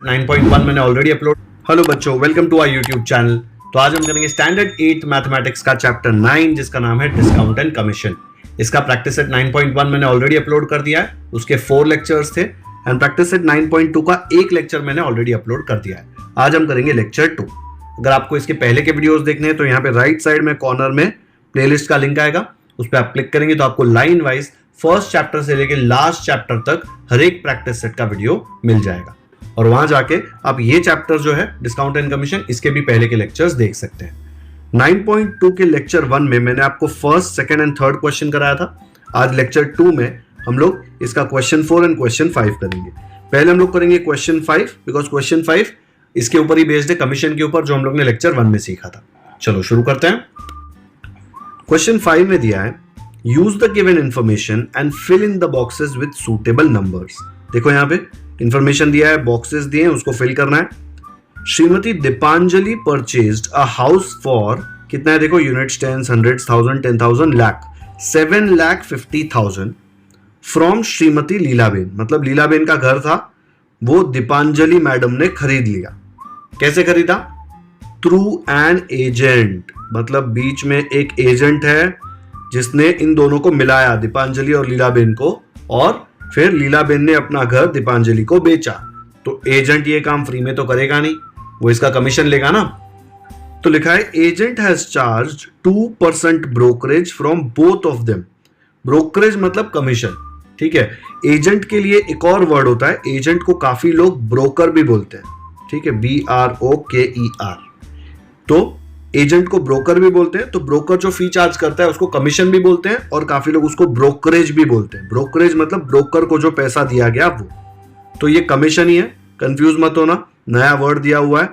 9.1 मैंने already upload. Hello बच्चों, welcome to our YouTube channel. तो आज हम करेंगे स्टैंडर्ड 8 मैथमेटिक्स का चैप्टर 9 जिसका नाम है डिस्काउंट एंड कमीशन। इसका प्रैक्टिस सेट 9.1 मैंने ऑलरेडी अपलोड कर दिया है, उसके 4 लेक्चर्स थे एंड प्रैक्टिस सेट 9.2 का एक लेक्चर मैंने ऑलरेडी अपलोड कर दिया है। आज हम करेंगे लेक्चर 2। अगर आपको इसके पहले के वीडियोस देखने हैं तो यहाँ पे राइट साइड में कॉर्नर में प्लेलिस्ट का लिंक आएगा, उस पर आप क्लिक करेंगे तो आपको लाइन वाइज फर्स्ट चैप्टर से लेकर लास्ट चैप्टर तक हर एक प्रैक्टिस सेट का वीडियो मिल जाएगा और वहां जाके आप ये चैप्टर जो है डिस्काउंट एंड कमीशन, इसके भी पहले के लेक्चर्स देख सकते हैं। 9.2 के लेक्चर 1 में मैंने आपको first, second and third question कराया था। आज लेक्चर 2 में हम लोग इसका क्वेश्चन 4 एंड क्वेश्चन 5 करेंगे। पहले हम लोग करेंगे क्वेश्चन 5 बिकॉज क्वेश्चन 5 इसके ऊपर ही बेस्ड है, कमीशन के ऊपर, जो हम लोग ने लेक्चर 1 में सीखा था। चलो शुरू करते हैं। क्वेश्चन 5 में दिया है use the given information and fill in the boxes with suitable numbers. देखो यहाँ पे इंफॉर्मेशन दिया है, बॉक्सेस दिए हैं, उसको फिल करना है। Shrimati Deepanjali purchased a house for कितना है, देखो units, tens, hundreds, thousand, 10,000, lakh, 7,50,000 from Shrimati Leelaben. मतलब लीलाबेन का घर था, वो दीपांजलि मैडम ने खरीद लिया। कैसे खरीदा? Through an agent. मतलब बीच में एक एजेंट है जिसने इन दोनों को मिलाया, दीपांजलि और लीलाबेन को, और फिर लीलाबेन ने अपना घर दीपांजलि को बेचा। तो एजेंट ये काम फ्री में तो करेगा नहीं, वो इसका कमीशन लेगा ना। तो लिखा है agent has charged 2% brokerage from both of them. Brokerage मतलब कमीशन, ठीक है। एजेंट के लिए एक और वर्ड होता है, एजेंट को काफी लोग ब्रोकर भी बोलते हैं, ठीक है, BROKER। तो एजेंट को ब्रोकर भी बोलते हैं। तो ब्रोकर जो फी चार्ज करता है उसको कमीशन भी बोलते हैं और काफी लोग उसको ब्रोकरेज भी बोलते हैं। ब्रोकरेज मतलब ब्रोकर को जो पैसा दिया गया वो। तो ये कमीशन ही है, कंफ्यूज मत होना, नया वर्ड दिया हुआ है,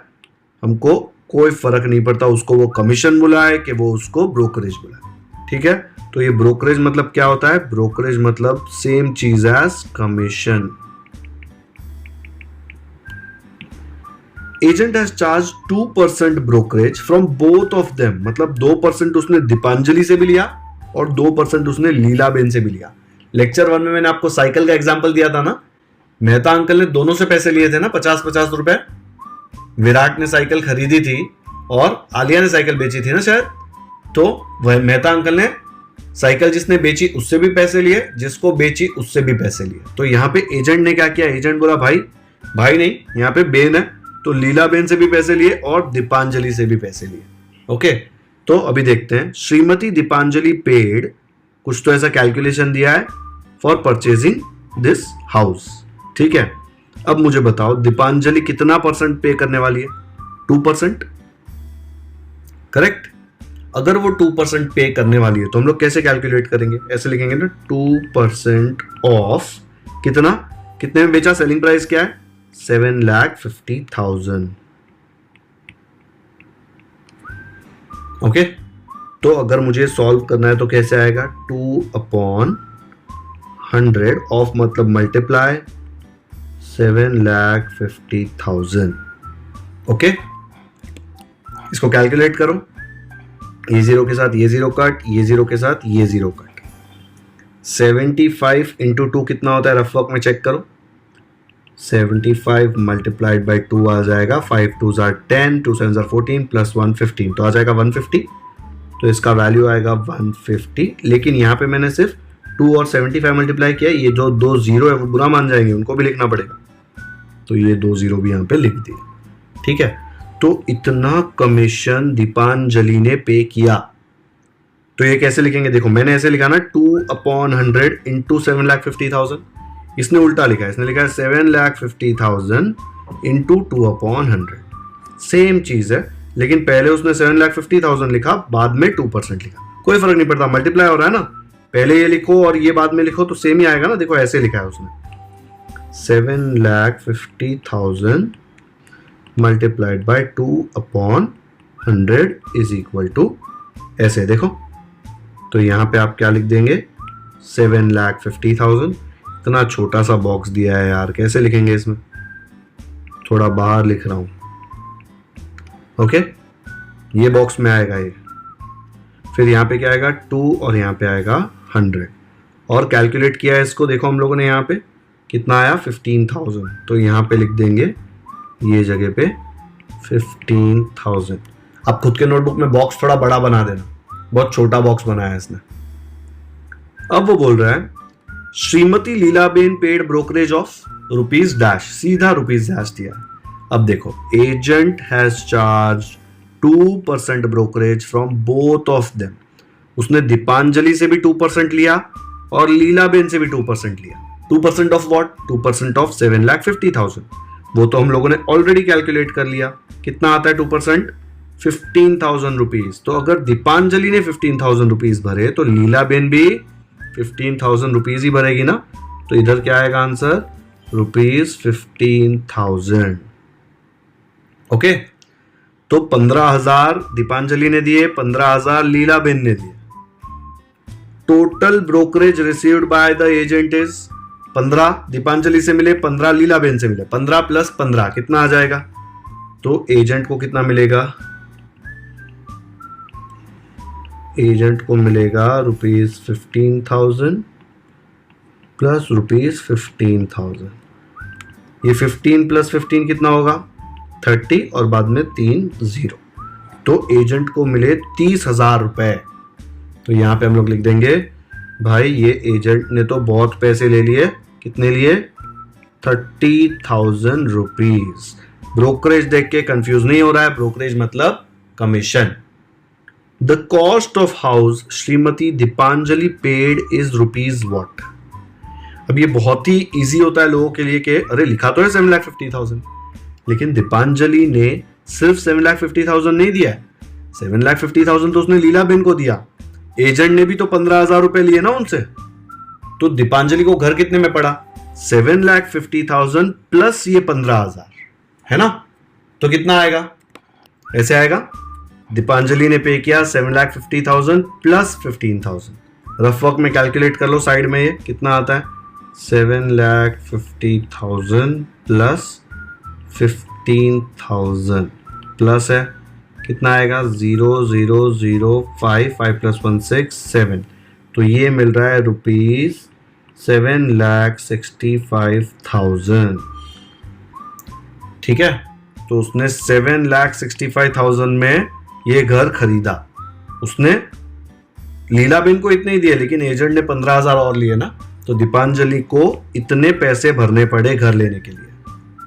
हमको कोई फर्क नहीं पड़ता उसको वो कमीशन बुलाए कि वो उसको ब्रोकरेज बुलाए, ठीक है। तो ये ब्रोकरेज मतलब क्या होता है? ब्रोकरेज मतलब सेम चीज as commission. Agent has charge 2% brokerage from both of them. मतलब 2% उसने दीपांजलि से भी लिया और 2% उसने लीलाबेन से भी लिया। लेक्चर 1 में मैंने आपको साइकिल का एग्जांपल दिया था ना, मेहता अंकल ने दोनों से पैसे लिए थे ना, 50-50 रुपए। विराट ने साइकिल खरीदी थी और आलिया ने साइकिल बेची थी ना शायद। तो वह मेहता अंकल ने साइकिल जिसने बेची उससे भी पैसे लिए, जिसको बेची उससे भी पैसे लिए। तो यहाँ पे एजेंट ने क्या किया? एजेंट बोला भाई नहीं, यहाँ पे बेन है, तो लीलाबेन से भी पैसे लिए और दीपांजलि से भी पैसे लिए। ओके, तो अभी देखते हैं। श्रीमती दीपांजलि पेड, कुछ तो ऐसा कैलकुलेशन दिया है, फॉर परचेजिंग दिस हाउस, ठीक है। अब मुझे बताओ दीपांजलि कितना % पे करने वाली है? 2%, करेक्ट। अगर वो 2% पे करने वाली है तो हम लोग कैसे कैलकुलेट करेंगे? ऐसे लिखेंगे ना, 2% ऑफ कितना, कितने में बेचा, सेलिंग प्राइस क्या है, 7,50,000। ओके, तो अगर मुझे सॉल्व करना है तो कैसे आएगा? 2/100 ऑफ मतलब मल्टीप्लाई 7,50,000। ओके, इसको कैलकुलेट करो। ये जीरो के साथ ये जीरो कट, ये जीरो के साथ ये जीरो कट। 75 इंटू 2 कितना होता है? रफ वर्क में चेक करो। 75 मल्टीप्लाइड बाई 2 आ जाएगा 5 2s are 10, 2 7s are 14 plus 1 15, तो आ जाएगा 150। तो इसका वैल्यू आएगा 150। लेकिन यहाँ पे मैंने सिर्फ 2 और 75 मल्टीप्लाई किया, ये जो 2 जीरो है वो बुरा मान जाएंगे, उनको भी लिखना पड़ेगा। तो ये 2 जीरो भी यहाँ पे लिख दिए, ठीक है। तो इतना कमीशन दीपांजलि ने पे किया। तो ये कैसे लिखेंगे? देखो मैंने ऐसे लिखा ना, 2/100 इंटू 7,50,000। इसने उल्टा लिखा है, इसने लिखा है 7,50,000 इंटू 2/100। सेम चीज है, लेकिन पहले उसने 7,50,000 लिखा, बाद में 2% लिखा। कोई फर्क नहीं पड़ता, मल्टीप्लाई हो रहा है ना, पहले ये लिखो और ये बाद में लिखो तो सेम ही आएगा ना। देखो ऐसे लिखा है उसने, 7,50,000 multiplied by 2/100 is equal to ऐसे। देखो तो यहां पे आप क्या लिख देंगे? 7,50,000। इतना छोटा सा बॉक्स दिया है यार, कैसे लिखेंगे इसमें? थोड़ा बाहर लिख रहा हूं। ओके, ये बॉक्स में आएगा ये। फिर यहां पे क्या आएगा? 2 और यहां पे आएगा 100। और कैलकुलेट किया है इसको, देखो हम लोगों ने यहाँ पे कितना आया? 15,000। तो यहाँ पे लिख देंगे ये जगह पे 15,000। आप खुद के नोटबुक में बॉक्स थोड़ा बड़ा बना देना, बहुत छोटा बॉक्स बनाया है इसने। अब वो बोल रहा है Shrimati Leelaben paid brokerage of rupees dash, सीधा रुपीज डैश दिया। अब देखो agent has charge 2% brokerage from both of them. उसने दीपांजलि से भी 2% लिया और लीलाबेन से भी 2% लिया। 2% ऑफ व्हाट? 2% ऑफ 7,50,000। वो तो हम लोगों ने ऑलरेडी कैलकुलेट कर लिया। कितना आता है 2%? 15,000 रुपीज। तो अगर दीपांजलि ने 15,000 रुपीज भरे तो लीलाबेन भी 15,000 रुपीज ही भरेगी ना। तो इधर क्या आएगा आंसर? ₹15,000। ओके, तो 15,000 दीपांजलि ने दिए, 15,000 लीलाबेन ने दिए। Total brokerage received by the agent is 15 Deepanjali से मिले, 15 लीलाबेन से मिले। 15 + 15 कितना आ जाएगा? तो एजेंट को कितना मिलेगा? एजेंट को मिलेगा ₹15,000 प्लस ₹15,000। ये 15 + 15 कितना होगा? 30 और बाद में 3 0। तो एजेंट को मिले 30,000 रुपए। तो यहां पे हम लोग लिख देंगे भाई ये एजेंट ने तो बहुत पैसे ले लिए। कितने लिए? 30,000 रुपीज। ब्रोकरेज देख के कंफ्यूज नहीं हो रहा है, ब्रोकरेज मतलब commission. The cost of house Shrimati Deepanjali paid is rupees what? अब ये बहुत ही इजी होता है लोगों के लिए कि अरे लिखा तो है 7,50,000, लेकिन दीपांजलि ने सिर्फ 7,50,000 नहीं दिया है। 7,50,000 तो उसने लीलाबेन को दिया। एजेंट ने भी तो 15,000 रुपए लिए ना उनसे। तो दीपांजलि को घर कितने में पड़ा? 7,50,000 प्लस ये 15,000 है ना। तो कितना आएगा? ऐसे आएगा, दीपांजलि ने पे किया 7,50,000 प्लस 15,000। रफ वर्क में कैलकुलेट कर लो साइड में, ये कितना आता है? 7,50,000 प्लस 15,000 प्लस है कितना आएगा? 0,005, 5 + 1 6 7। तो ये मिल रहा है ₹7,65,000। ठीक है, तो उसने 7,65,000 में ये घर खरीदा। उसने लीलाबेन को इतने ही दिए, लेकिन एजेंट ने 15,000 और लिए ना। तो दीपांजलि को इतने पैसे भरने पड़े घर लेने के लिए।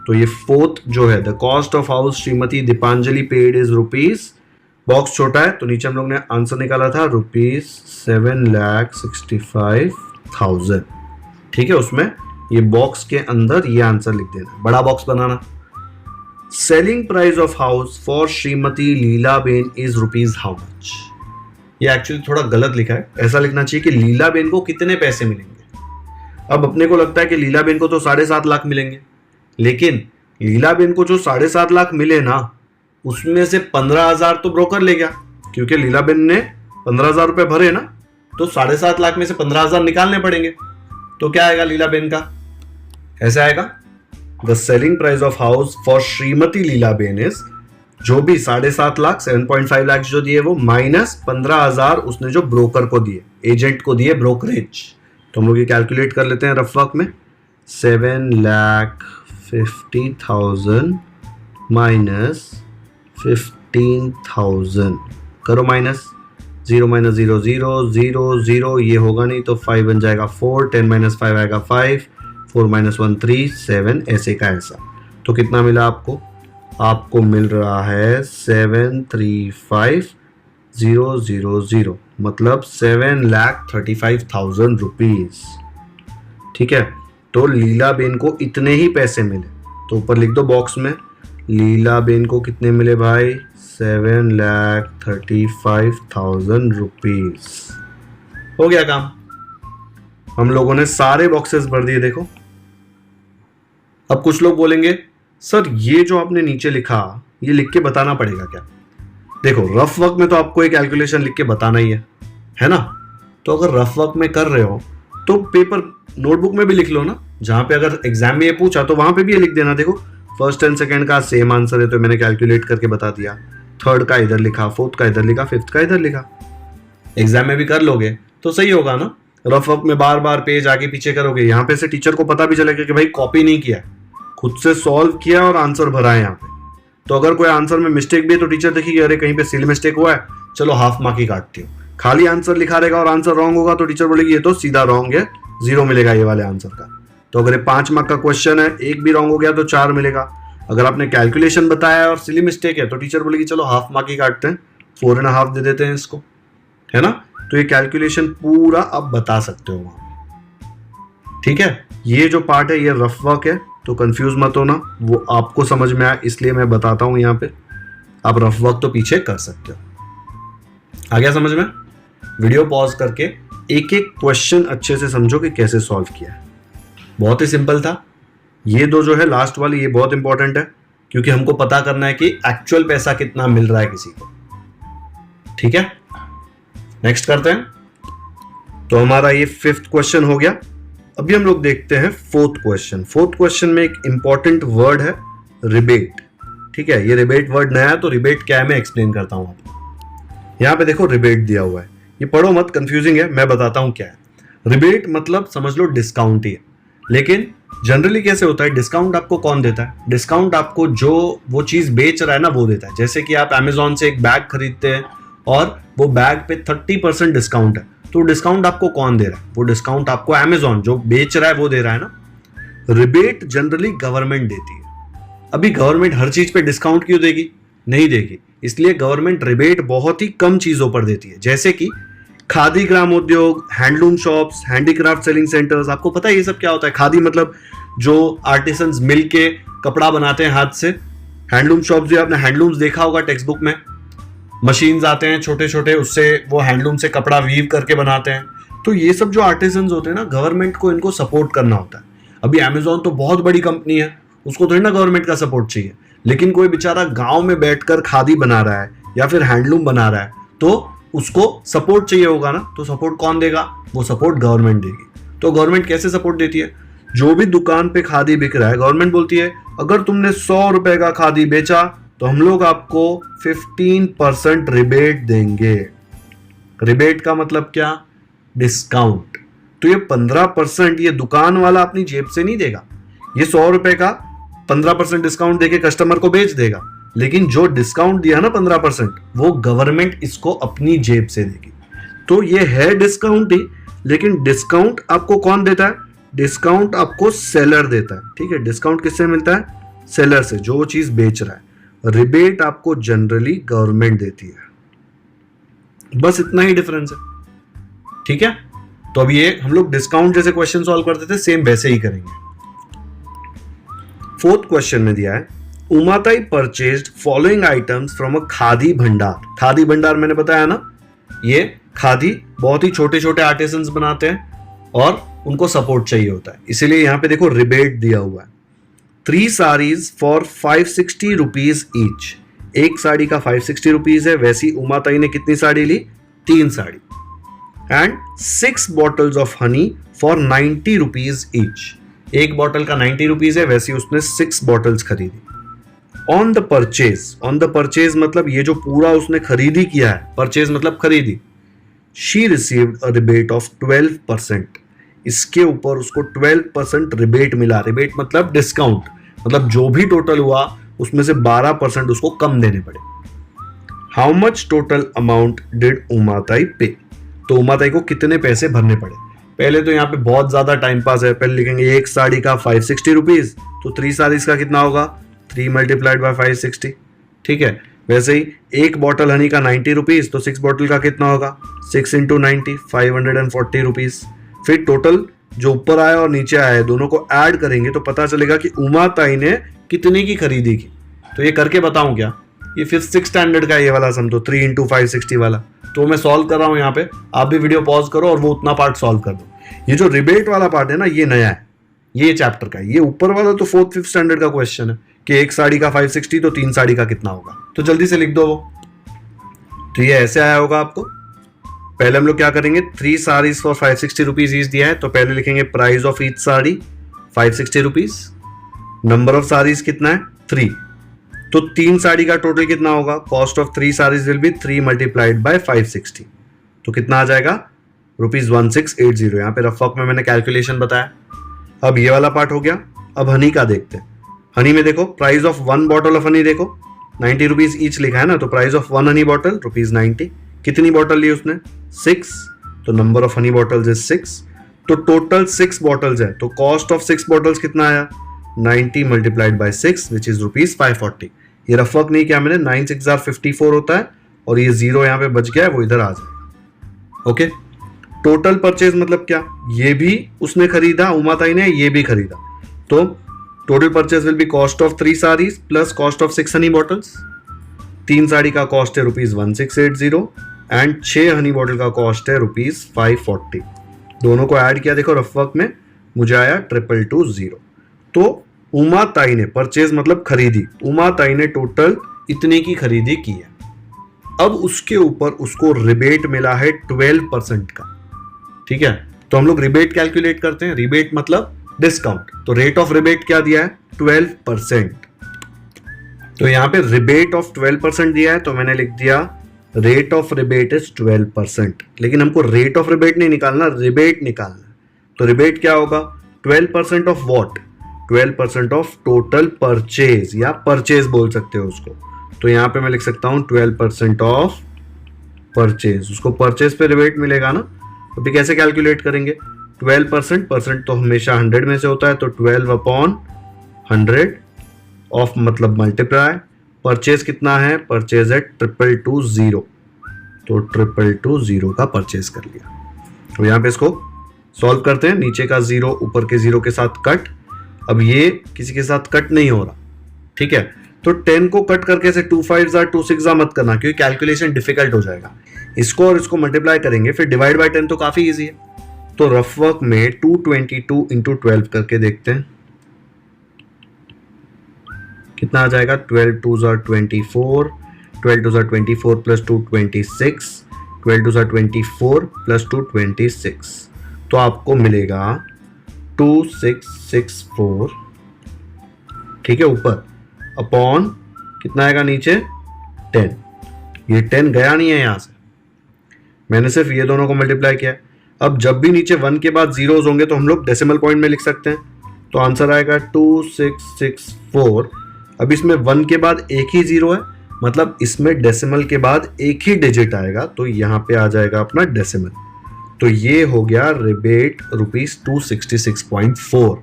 तो ये फोर्थ जो है, the cost of house Shrimati Deepanjali paid is rupees, box छोटा है तो नीचे हम लोग ने आंसर निकाला था ₹7,65,000। ठीक है, उसमें ये बॉक्स के अंदर ये आंसर लिख देना, बड़ा बॉक्स बनाना। Selling price of house for Shrimati Leelaben is rupees how much? ये एक्चुअली थोड़ा गलत लिखा है, ऐसा लिखना चाहिए कि लीलाबेन को कितने पैसे मिलेंगे। अब अपने को लगता है कि लीलाबेन को तो 7.5 लाख मिलेंगे, लेकिन लीलाबेन को जो 7.5 लाख मिले ना, उसमें से 15,000 तो ब्रोकर ले गया, क्योंकि लीलाबेन ने 15,000 रुपए भरे ना। तो 7.5 लाख में से 15,000 निकालने पड़ेंगे। तो क्या आएगा लीलाबेन का? ऐसे आएगा, the selling price of house for Shrimati Leelaben is, जो भी 7.5 लाख 7.5 लाख जो दिए वो माइनस 15,000 उसने जो ब्रोकर को दिए, एजेंट को दिए ब्रोकरेज। तो हम लोग ये कैलकुलेट कर लेते हैं रफ वर्क में। 7,50,000 माइनस 15,000 करो माइनस, 0 - 0 0 0 0, ये होगा नहीं तो 5 बन जाएगा 4, 10 - 5 आएगा 5, 4 - 1 3 7, ऐसे का ऐसा। तो कितना मिला आपको? आपको मिल रहा है 735,000, मतलब 7,35,000 रुपीज। ठीक है, तो लीलाबेन को इतने ही पैसे मिले। तो ऊपर लिख दो बॉक्स में, लीलाबेन को कितने मिले भाई? 7,35,000 रुपीज। हो गया काम। हम लोगों ने सारे बॉक्सेस भर दिए। देखो, अब कुछ लोग बोलेंगे सर ये जो आपने नीचे लिखा, ये लिख के बताना पड़ेगा क्या? देखो, रफ वर्क में तो आपको एक कैलकुलेशन लिख के बताना ही है ना। तो अगर रफ वर्क में कर रहे हो तो पेपर नोटबुक में भी लिख लो ना। जहां पे अगर एग्जाम में ये पूछा तो वहां पे भी ये लिख देना। देखो, फर्स्ट एंड सेकंड का सेम आंसर है तो मैंने कैलकुलेट करके बता दिया। थर्ड का इधर लिखा, फोर्थ का इधर लिखा, फिफ्थ का इधर लिखा। एग्जाम में भी कर लोगे तो सही होगा ना। रफ वर्क में बार बार पेज आगे पीछे करोगे, यहाँ पे से टीचर को पता भी चलेगा कि भाई कॉपी नहीं किया, खुद से सॉल्व किया और आंसर भरा है यहाँ पे। तो अगर कोई आंसर में मिस्टेक भी है तो टीचर देखिए अरे कहीं पे सिली मिस्टेक हुआ है, चलो हाफ मार्क ही काटती हूँ। खाली आंसर लिखा रहेगा और आंसर रॉन्ग होगा तो टीचर बोलेगी ये तो सीधा रॉन्ग है, 0 मिलेगा ये वाले आंसर का। तो अगर ये 5 मार्क का क्वेश्चन है, एक भी रॉन्ग हो गया तो 4 मिलेगा। अगर आपने कैलकुलेशन बताया और सिली मिस्टेक है तो टीचर बोलेगी चलो हाफ मार्क ही काटते हैं, 4.5 दे देते हैं इसको, है ना। तो ये कैलकुलेशन पूरा आप बता सकते हो वहां। ठीक है, ये जो पार्ट है ये रफ वर्क है, तो कंफ्यूज मत होना, वो आपको समझ में आया इसलिए मैं बताता हूं यहाँ पे। आप रफ वर्क तो पीछे कर सकते हो। आ गया समझ में? वीडियो पॉज करके एक एक क्वेश्चन अच्छे से समझो कि कैसे सॉल्व किया है। बहुत ही सिंपल था। ये दो जो है लास्ट वाली, ये बहुत इंपॉर्टेंट है क्योंकि हमको पता करना है कि एक्चुअल पैसा कितना मिल रहा है किसी को। ठीक है, नेक्स्ट करते हैं। तो हमारा ये 5th क्वेश्चन हो गया। अभी हम लोग देखते हैं 4th क्वेश्चन। 4th क्वेश्चन में एक इंपॉर्टेंट वर्ड है रिबेट। ठीक है, ये रिबेट वर्ड नया है तो रिबेट क्या है मैं एक्सप्लेन करता हूं आपको। यहां पे देखो रिबेट दिया हुआ है, ये पढ़ो मत, कंफ्यूजिंग है, मैं बताता हूं क्या है। रिबेट मतलब समझ लो डिस्काउंट ही है, लेकिन जनरली कैसे होता है, डिस्काउंट आपको कौन देता है? डिस्काउंट आपको जो वो चीज बेच रहा है ना वो देता है। जैसे कि आप अमेजोन से एक बैग खरीदते हैं और वो बैग पे 30% डिस्काउंट है, तो डिस्काउंट आपको कौन दे रहा है? वो डिस्काउंट आपको अमेजोन जो बेच रहा है वो दे रहा है ना। रिबेट जनरली गवर्नमेंट देती है। अभी गवर्नमेंट हर चीज पे डिस्काउंट क्यों देगी? नहीं देगी, इसलिए गवर्नमेंट रिबेट बहुत ही कम चीजों पर देती है। जैसे कि खादी ग्राम उद्योग, handloom shops, handicraft selling centres. आपको पता है ये सब क्या होता है? खादी मतलब जो आर्टिसंस मिल के कपड़ा बनाते हैं हाथ से। हैंडलूम शॉप्स भी आपने हैंडलूम्स देखा होगा टेक्स्ट बुक में, मशीन्स आते हैं छोटे छोटे, उससे वो हैंडलूम से कपड़ा वीव करके बनाते हैं। तो ये सब जो आर्टिसंस होते हैं ना, गवर्नमेंट को इनको सपोर्ट करना होता है। अभी अमेजोन तो बहुत बड़ी कंपनी है, उसको थोड़ी ना गवर्नमेंट का सपोर्ट चाहिए, लेकिन कोई बेचारा गांव में बैठकर खादी बना रहा है या फिर हैंडलूम बना रहा है तो उसको सपोर्ट चाहिए होगा ना। तो सपोर्ट कौन देगा? वो सपोर्ट गवर्नमेंट देगी। तो गवर्नमेंट कैसे सपोर्ट देती है? जो भी दुकान पे खादी बिक रहा है, गवर्नमेंट बोलती है अगर तुमने 100 रुपए का खादी बेचा तो हम लोग आपको 15% रिबेट देंगे। रिबेट का मतलब क्या? डिस्काउंट। तो ये 15% ये दुकान वाला अपनी जेब से नहीं देगा, ये 100 रुपए का 15% डिस्काउंट देके कस्टमर को बेच देगा, लेकिन जो डिस्काउंट दिया ना 15% वो गवर्नमेंट इसको अपनी जेब से देगी। तो ये है डिस्काउंट ही, लेकिन डिस्काउंट आपको कौन देता है? डिस्काउंट आपको सेलर देता है। ठीक है, डिस्काउंट किससे मिलता है? सेलर से, जो वो चीज बेच रहा है। रिबेट आपको जनरली गवर्नमेंट देती है। बस इतना ही डिफरेंस है। ठीक है, तो अब ये हम लोग डिस्काउंट जैसे क्वेश्चन सॉल्व करते थे सेम वैसे ही करेंगे। 4th क्वेश्चन में दिया है Umatai purchased following items from a Khadi Bhandar. Khadi भंडार मैंने बताया ना, ये खादी बहुत ही छोटे छोटे आर्टिसंस बनाते हैं और उनको सपोर्ट चाहिए होता है, इसीलिए यहां पे देखो रिबेट दिया हुआ है। 3 साड़ीज फॉर 560 रुपीज ईच। एक साड़ी का 560 रुपीज है, वैसी उमाताई ने कितनी साड़ी ली? 3 sari. And 6 bottles of honey for 90 rupees each. एक बॉटल का 90 रुपीज है, वैसी उसने 6 बॉटल्स खरीदी। ऑन द परचेज मतलब ये जो पूरा उसने खरीदी किया है, परचेज मतलब खरीदी, she received a rebate of 12%। इसके ऊपर उसको 12% रिबेट मिला। रिबेट मतलब डिस्काउंट, मतलब जो भी टोटल हुआ उसमें से 12% उसको कम देने पड़े। How much total amount did Umatai pay? तो उमाताई को कितने पैसे भरने पड़े? पहले तो यहाँ पे बहुत ज्यादा टाइम पास है, पहले लिखेंगे एक साड़ी का 560 रुपीज, तो 3 साड़ीज का कितना होगा? 3 मल्टीप्लाइड बाय 560। ठीक है, वैसे ही एक बॉटल हनी का 90 रुपीज, तो 6 बॉटल का कितना होगा? 6 इंटू 90, 540 रुपीज। फिर टोटल जो ऊपर आया और नीचे आया है दोनों को ऐड करेंगे तो पता चलेगा कि उमाताई ने कितने की खरीदी की। तो ये करके बताऊं क्या? ये 5th स्टैंडर्ड का ये वाला सम, तो 3 इंटू 560 वाला तो मैं सॉल्व कर रहा हूं यहाँ पे। आप भी वीडियो पॉज करो और वो उतना पार्ट सॉल्व कर दो। ये जो रिबेट वाला पार्ट है ना, ये नया है, ये चैप्टर का है। ये ऊपर वाला तो 4th 5th स्टैंडर्ड का क्वेश्चन है कि एक साड़ी का 560 तो 3 साड़ी का कितना होगा। तो जल्दी से लिख दो वो। तो ये ऐसे आया होगा आपको। पहले हम लोग क्या करेंगे, 3 साड़ीज फॉर 560 रुपीज ईच दिया है, तो पहले लिखेंगे price of each sari 560 rupees. Number of saris कितना है? 3। तो 3 साड़ी का टोटल कितना होगा? Cost of 3 saris will be 3 multiplied by 560। तो कितना आ जाएगा? ₹1680। यहाँ पे रफ वर्क में मैंने कैलकुलेशन बताया। अब ये वाला पार्ट हो गया। अब हनी का देखते हैं। हनी में देखो price of 1 bottle of honey देखो 90 रुपीज ईच लिखा है ना, तो प्राइस ऑफ 1 हनी बॉटल ₹90। कितनी बॉटल ली उसने? 6, तो number of honey bottles is 6। तो टोटल 6 बॉटल्स है, तो कॉस्ट ऑफ 6 बॉटल्स कितना आया? 90 मल्टीप्लाइड बाय 6 विच इज ₹540। ये रफ वर्क नहीं किया मैंने, 9 6 54 होता है और ये 0 यहाँ पे बच गया है, वो इधर आ जाएगा। ओके, टोटल परचेज मतलब क्या? ये भी उसने खरीदा, उमाताई ने, ये भी खरीदा, तो total purchase will be cost of 3 saris plus cost of 6 Honey bottles. 3 sari का कॉस्ट है ₹1680 एंड 6 हनी बॉटल का कॉस्ट है ₹540। दोनों को ऐड किया, देखो रफ वर्क में मुझे आया 2220। तो उमाताई ने परचेज मतलब खरीदी, उमाताई ने टोटल इतने की खरीदी की है। अब उसके ऊपर उसको रिबेट मिला है 12% का। ठीक है, तो हम लोग रिबेट कैलकुलेट करते हैं। रिबेट मतलब डिस्काउंट, तो रेट ऑफ रिबेट क्या दिया है? 12%। तो यहां पे रिबेट ऑफ 12% दिया है, तो मैंने लिख दिया रेट ऑफ रिबेट इज 12%। लेकिन हमको रेट ऑफ रिबेट नहीं निकालना, रिबेट निकालना। तो रिबेट क्या होगा? 12% of what? 12% of total purchase, या परचेज बोल सकते हो उसको। तो यहां पे मैं लिख सकता हूं 12% ऑफ परचेज। उसको परचेज पे रिबेट मिलेगा ना, तो फिर कैसे कैलकुलेट करेंगे? 12%, परसेंट तो हमेशा 100 में से होता है, तो 12/100 ऑफ मतलब मल्टीप्लाई। परचेज कितना है? परचेज है 2220, तो 2220 का परचेज कर लिया। तो यहाँ पे इसको सॉल्व करते हैं। नीचे का 0 ऊपर के 0 के साथ कट। अब ये किसी के साथ कट नहीं हो रहा, ठीक है, तो 10 को कट करके ऐसे 2 5 2 6 मत करना, क्योंकि कैलकुलेशन डिफिकल्ट हो जाएगा। इसको और इसको मल्टीप्लाई करेंगे, फिर डिवाइड बाय 10 तो काफी इजी है। तो रफ वर्क में 222 इंटू 12 करके देखते हैं कितना आ जाएगा। 12 2 24, 12 2 24 प्लस 2 26, 12 2 24 प्लस 2 26, तो आपको मिलेगा 2664। ठीक है, ऊपर अपॉन कितना आएगा नीचे? 10। ये 10 गया नहीं है यहां से, मैंने सिर्फ ये दोनों को मल्टीप्लाई किया। अब जब भी नीचे 1 के बाद जीरोस होंगे तो हम लोग डेसिमल पॉइंट में लिख सकते हैं, तो आंसर आएगा 2664। अब इसमें 1 के बाद एक ही जीरो है, मतलब इसमें डेसिमल के बाद एक ही डिजिट आएगा, तो यहां पे आ जाएगा अपना डेसिमल। तो ये हो गया रिबेट ₹266.4।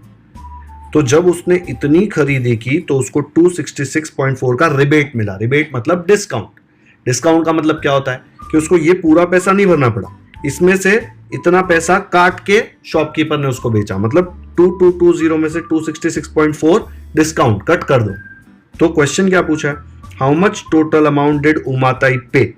तो जब उसने इतनी खरीदी की तो उसको 266.4 का रिबेट मिला। रिबेट मतलब डिस्काउंट। डिस्काउंट का मतलब क्या होता है कि उसको ये पूरा पैसा नहीं भरना पड़ा, इसमें से इतना पैसा काट के शॉपकीपर ने उसको बेचा, मतलब 2220 में से 266.4 डिस्काउंट कट कर दो। तो क्वेश्चन क्या पूछा है? How much total amount did Umatai pay?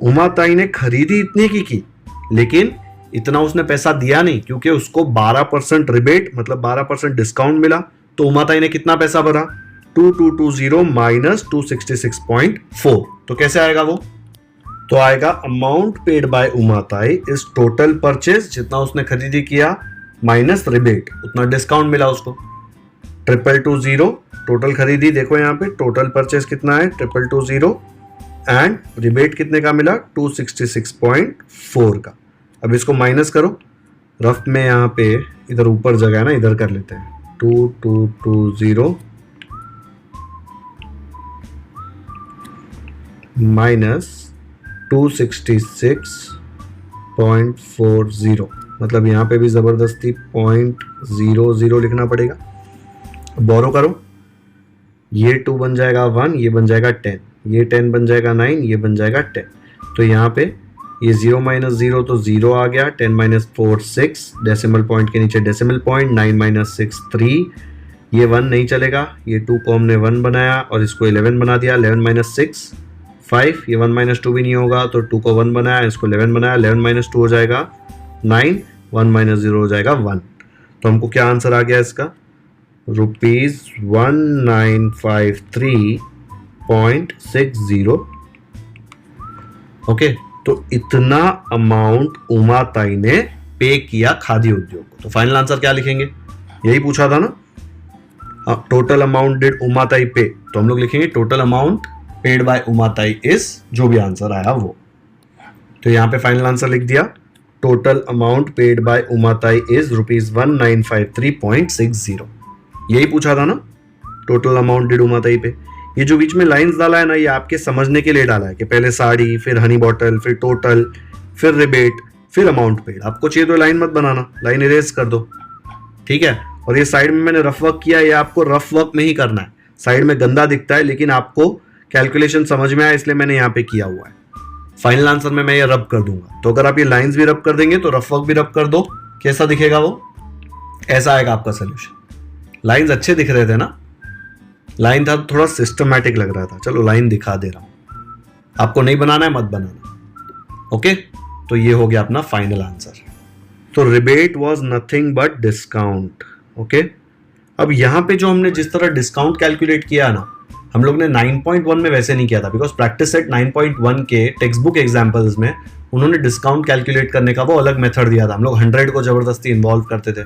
Umatai ने खरीदी इतने की, लेकिन इतना उसने पैसा दिया नहीं, क्योंकि उसको 12% रिबेट मतलब 12% डिस्काउंट मिला। तो उमाताई ने कितना पैसा भरा? 2220 माइनस 266.4। तो कैसे आएगा वो? तो आएगा amount paid by Umatai is total purchase, जितना उसने खरीदी किया, माइनस रिबेट, उतना डिस्काउंट मिला उसको। 2220 टोटल खरीदी, देखो यहाँ पे टोटल परचेज कितना है 2220, एंड रिबेट कितने का मिला? 266.4 का। अब इसको माइनस करो, रफ में यहाँ पे इधर ऊपर जगह है ना, इधर कर लेते हैं। 2220 माइनस 266.40, मतलब यहाँ पे भी जबरदस्ती 0.00 लिखना पड़ेगा। बोरो करो, ये 2 बन जाएगा 1, ये बन जाएगा 10, ये 10 बन जाएगा 9, ये बन जाएगा 10। तो यहाँ पे ये 0 माइनस 0 तो 0 आ गया, 10 माइनस 4 6, डेसिमल पॉइंट के नीचे डेसिमल पॉइंट, 9 माइनस 6 3, ये 1 नहीं चलेगा, ये 2 को हमने 1 बनाया और इसको 11 बना दिया। 11 माइनस 6 5, ये 1 माइनस 2 भी नहीं होगा, तो 2 को 1 बनाया, इसको 11 बनाया। 11 माइनस 2 हो जाएगा 9, 1 माइनस 0 हो जाएगा 1। तो हमको क्या आंसर आ गया इसका? ₹1953.60। ओके, तो इतना अमाउंट उमाताई ने पे किया खादी उद्योग को। तो फाइनल आंसर क्या लिखेंगे? यही पूछा था ना, total amount did Umatai pay, तो हम लोग लिखेंगे total amount paid by Umatai is, जो भी आंसर आया वो। तो यहां पे फाइनल आंसर लिख दिया, total amount paid by Umatai is ₹1953.60। यही पूछा था ना। टोटल अमाउंट डिडू माताई पे। ये जो बीच में लाइंस डाला है ना, ये आपके समझने के लिए डाला है कि पहले साड़ी, फिर हनी बॉटल, फिर टोटल, फिर रिबेट, फिर अमाउंट पेड। आपको चाहिए तो लाइन मत बनाना, लाइन इरेज कर दो, ठीक है। और ये साइड में मैंने रफ वर्क किया, ये आपको रफ वर्क नहीं करना है। साइड में गंदा दिखता है लेकिन आपको कैलकुलेशन समझ में आया इसलिए मैंने यहाँ पे किया हुआ है। फाइनल आंसर में मैं ये रब कर दूंगा। तो अगर आप ये लाइंस भी रब कर देंगे तो रफ वर्क भी रब कर दो, कैसा दिखेगा वो? ऐसा आएगा आपका सोल्यूशन। लाइंस अच्छे दिख रहे थे ना, लाइन था थोड़ा सिस्टमैटिक लग रहा था। चलो लाइन दिखा दे रहा हूं, आपको नहीं बनाना है मत बनाना, ओके। तो ये हो गया अपना फाइनल आंसर। तो rebate was nothing but discount, okay. अब यहां पे जो हमने जिस तरह डिस्काउंट कैलकुलेट किया ना, हम लोग ने 9.1 में वैसे नहीं किया था, बिकॉज प्रैक्टिस सेट 9.1 के टेक्स्ट बुक एग्जाम्पल्स में उन्होंने डिस्काउंट कैलकुलेट करने का वो अलग मेथड दिया था। हम लोग 100 को जबरदस्ती इन्वॉल्व करते थे।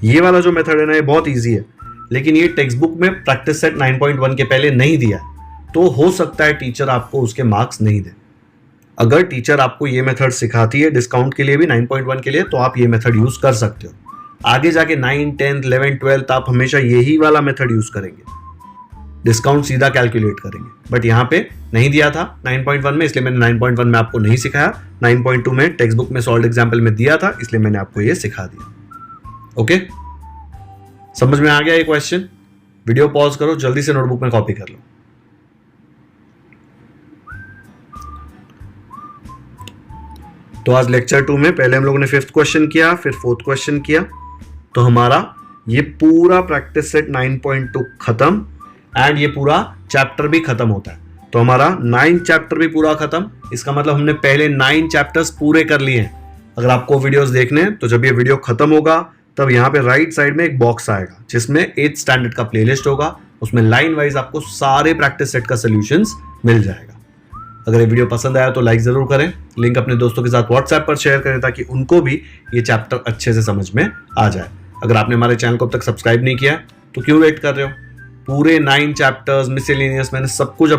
ये वाला जो मेथड है ना, ये बहुत ईजी है, लेकिन ये टेक्स्ट बुक में प्रैक्टिस सेट 9.1 के पहले नहीं दिया है, तो हो सकता है टीचर आपको उसके मार्क्स नहीं दे। अगर टीचर आपको ये मेथड सिखाती है डिस्काउंट के लिए भी 9.1 के लिए, तो आप ये मेथड यूज कर सकते हो। आगे जाके 9, 10, 11, 12 आप हमेशा यही वाला मेथड यूज करेंगे, डिस्काउंट सीधा कैलकुलेट करेंगे। बट यहाँ पे नहीं दिया था 9.1 में, इसलिए मैंने 9.1 में आपको नहीं सिखाया। 9.2 में टेक्स्ट बुक में सॉल्व एग्जाम्पल में दिया था, इसलिए मैंने आपको ये सिखा दिया, ओके। समझ में आ गया ये क्वेश्चन? वीडियो पॉज करो, जल्दी से नोटबुक में कॉपी कर लो। तो आज लेक्चर 2 में पहले हम लोगों ने 5th क्वेश्चन किया, फिर 4th क्वेश्चन किया। तो हमारा ये पूरा प्रैक्टिस सेट 9.2 खत्म, एंड ये पूरा चैप्टर भी खत्म होता है। तो हमारा 9 चैप्टर भी पूरा खत्म। इसका मतलब हमने पहले 9 चैप्टर्स पूरे कर लिए हैं। अगर आपको वीडियोस देखने हैं तो जब ये वीडियो खत्म होगा तब यहाँ पे राइट साइड में एक बॉक्स आएगा जिसमें 8th स्टैंडर्ड का प्लेलिस्ट होगा। उसमें लाइन वाइज आपको सारे प्रैक्टिस सेट का सॉल्यूशंस मिल जाएगा। अगर ये वीडियो पसंद आया तो लाइक जरूर करें, लिंक अपने दोस्तों के साथ व्हाट्सएप पर शेयर करें ताकि उनको भी ये चैप्टर अच्छे से समझ में आ जाए। अगर आपने हमारे चैनल को अब तक सब्सक्राइब नहीं किया तो क्यों वेट कर रहे हो? पूरे 9 चैप्टर्स मिसलेनियस मैंने सब कुछ